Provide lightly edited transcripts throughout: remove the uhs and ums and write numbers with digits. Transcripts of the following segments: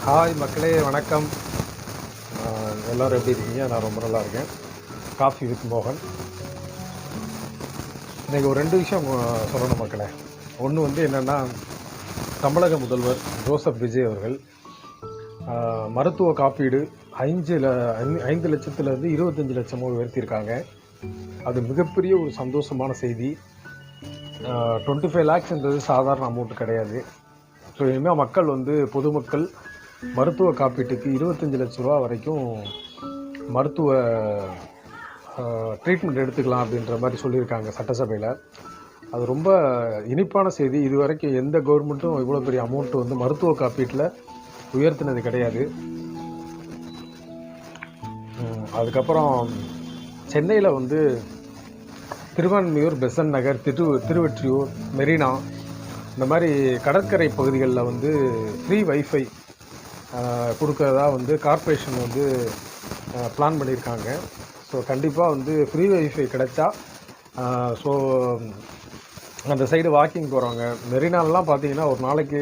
Hi மக்களே, வணக்கம். எல்லோரும் எப்படி இருக்கீங்க? நான் ரொம்ப நல்லா இருக்கேன். காஃபி வித் மோகன். இன்றைக்கி ஒரு 2 விஷயம் சொல்லணும் மக்களே. ஒன்று வந்து என்னென்னா, தமிழக முதல்வர் ஜோசப் விஜய் அவர்கள் மருத்துவ காப்பீடு 5 லட்சத்துலேருந்து 25 லட்சமோ உயர்த்தியிருக்காங்க. அது மிகப்பெரிய ஒரு சந்தோஷமான செய்தி. 25 லேக்ஸ்ன்றது சாதாரண அமௌண்ட் கிடையாது. ஸோ இனிமேல் மக்கள் பொதுமக்கள் மருத்துவ காப்பீட்டுக்கு 25 லட்ச ரூபா வரைக்கும் மருத்துவ ட்ரீட்மெண்ட் எடுத்துக்கலாம் அப்படின்ற மாதிரி சொல்லியிருக்காங்க சட்டசபையில். அது ரொம்ப இனிப்பான செய்தி. இது வரைக்கும் எந்த கவர்மெண்ட்டும் இவ்வளோ பெரிய அமௌண்ட்டு மருத்துவ காப்பீட்டில் உயர்த்தினது கிடையாது. அதுக்கப்புறம் சென்னையில் திருவான்மியூர், பெசன்ட் நகர், திருவொற்றியூர், மெரினா இந்த மாதிரி கடற்கரை பகுதிகளில் ஃப்ரீ வைஃபை கொடுக்கறதா கார்ப்பரேஷன் பிளான் பண்ணியிருக்காங்க. ஸோ கண்டிப்பாக ஃப்ரீ வைஃபை கிடைச்சா ஸோ அந்த சைடு வாக்கிங் போகிறவங்க, மெரினாலெலாம் பார்த்தீங்கன்னா ஒரு நாளைக்கு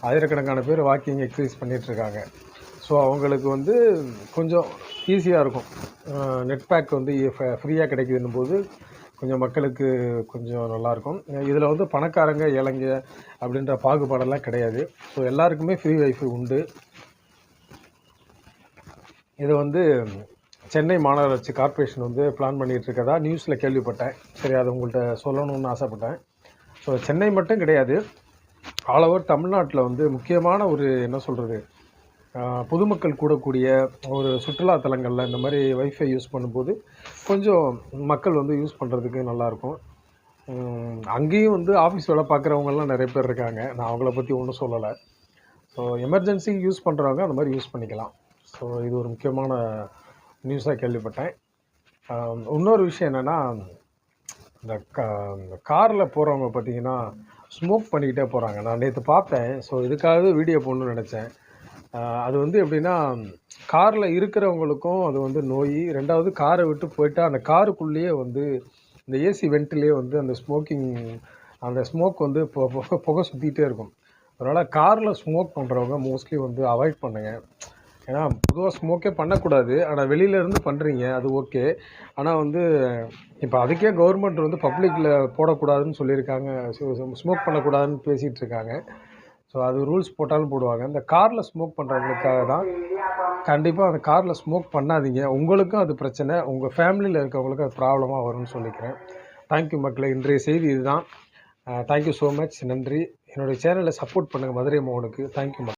ஆயிரக்கணக்கான பேர் வாக்கிங் எக்ஸசைஸ் பண்ணிகிட்ருக்காங்க. ஸோ அவங்களுக்கு கொஞ்சம் ஈஸியாக இருக்கும். நெட் பேக் ஃப்ரீயாக கிடைக்குதுன்னும் போது கொஞ்சம் மக்களுக்கு கொஞ்சம் நல்லாயிருக்கும். இதில் பணக்காரங்க, ஏழைங்க அப்படின்ற பாகுபாடெல்லாம் கிடையாது. ஸோ எல்லாருக்குமே ஃப்ரீ வைஃபை உண்டு. இதை சென்னை மாநகராட்சி கார்ப்பரேஷன் பிளான் பண்ணிகிட்ருக்கதா நியூஸில் கேள்விப்பட்டேன். சரி, அதை உங்கள்கிட்ட சொல்லணும்னு ஆசைப்பட்டேன். ஸோ சென்னை மட்டும் கிடையாது, ஆல் ஓவர் தமிழ்நாட்டில் முக்கியமான ஒரு என்ன சொல்கிறது, பொதுமக்கள் கூடக்கூடிய ஒரு சுற்றுலாத்தலங்களில் இந்த மாதிரி வைஃபை யூஸ் பண்ணும்போது கொஞ்சம் மக்கள் யூஸ் பண்ணுறதுக்கு நல்லாயிருக்கும். அங்கேயும் ஆஃபீஸ் வேலை பார்க்குறவங்கலாம் நிறைய பேர் இருக்காங்க. நான் அவங்கள பற்றி ஒன்றும் சொல்லலை. ஸோ எமர்ஜென்சிக்கு யூஸ் பண்ணுறவங்க அந்த மாதிரி யூஸ் பண்ணிக்கலாம். ஸோ இது ஒரு முக்கியமான நியூஸாக கேள்விப்பட்டேன். இன்னொரு விஷயம் என்னென்னா, இந்த காரில் போகிறவங்க பார்த்திங்கன்னா ஸ்மோக் பண்ணிக்கிட்டே போகிறாங்க. நான் நேற்று பார்த்தேன். ஸோ இதுக்காகவே வீடியோ போடணும்னு நினச்சேன். அது எப்படின்னா, காரில் இருக்கிறவங்களுக்கும் அது நோய். 2வது காரை விட்டு போயிட்டால் அந்த காருக்குள்ளேயே இந்த ஏசி வென்ட்லேயே அந்த ஸ்மோக் புகை சுற்றிக்கிட்டே இருக்கும். அதனால் காரில் ஸ்மோக் பண்ணுறவங்க மோஸ்ட்லி அவாய்ட் பண்ணுங்கள். ஏன்னா பொதுவாக ஸ்மோக்கே பண்ணக்கூடாது. ஆனால் வெளியிலேருந்து பண்ணுறீங்க, அது ஓகே. ஆனால் இப்போ அதுக்கே கவர்மெண்ட் பப்ளிக்கில் போடக்கூடாதுன்னு சொல்லியிருக்காங்க. ஸ்மோக் பண்ணக்கூடாதுன்னு பேசிகிட்டு இருக்காங்க. ஸோ அது ரூல்ஸ் போட்டாலும் போடுவாங்க. இந்த காரில் ஸ்மோக் பண்ணுறவங்களுக்காக தான். கண்டிப்பாக அந்த காரில் ஸ்மோக் பண்ணாதீங்க. உங்களுக்கும் அது பிரச்சனை, உங்கள் ஃபேமிலியில் இருக்கவங்களுக்கும் அது ப்ராப்ளமாக வரும்னு சொல்லிக்கிறேன். தேங்க்யூ மக்களே. இன்றைய செய்தி இதுதான். Thank you so much. நன்றி. என்னுடைய சேனலை சப்போர்ட் பண்ணுங்கள் மதுரை மோகனுக்கு. தேங்க்யூ மக்கள்.